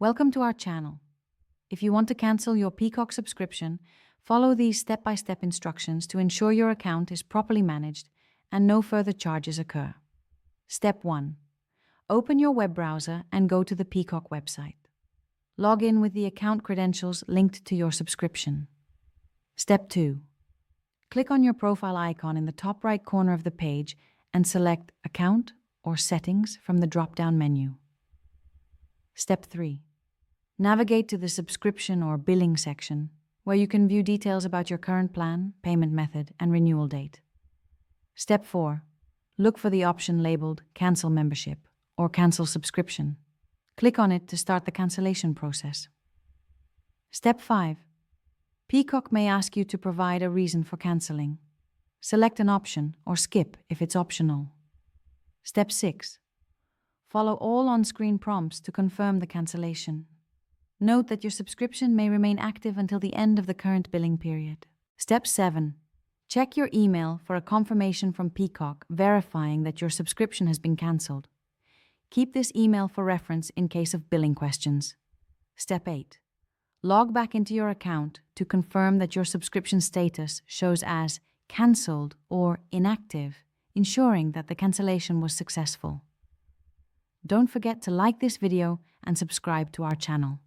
Welcome to our channel. If you want to cancel your Peacock subscription, follow these step-by-step instructions to ensure your account is properly managed and no further charges occur. Step 1. Open your web browser and go to the Peacock website. Log in with the account credentials linked to your subscription. Step 2. Click on your profile icon in the top right corner of the page and select Account or Settings from the drop-down menu. Step 3. Navigate to the subscription or billing section, where you can view details about your current plan, payment method, and renewal date. Step 4. Look for the option labeled Cancel Membership or Cancel Subscription. Click on it to start the cancellation process. Step 5. Peacock may ask you to provide a reason for canceling. Select an option or skip if it's optional. Step 6. Follow all on-screen prompts to confirm the cancellation. Note that your subscription may remain active until the end of the current billing period. Step 7. Check your email for a confirmation from Peacock verifying that your subscription has been cancelled. Keep this email for reference in case of billing questions. Step 8. Log back into your account to confirm that your subscription status shows as cancelled or inactive, ensuring that the cancellation was successful. Don't forget to like this video and subscribe to our channel.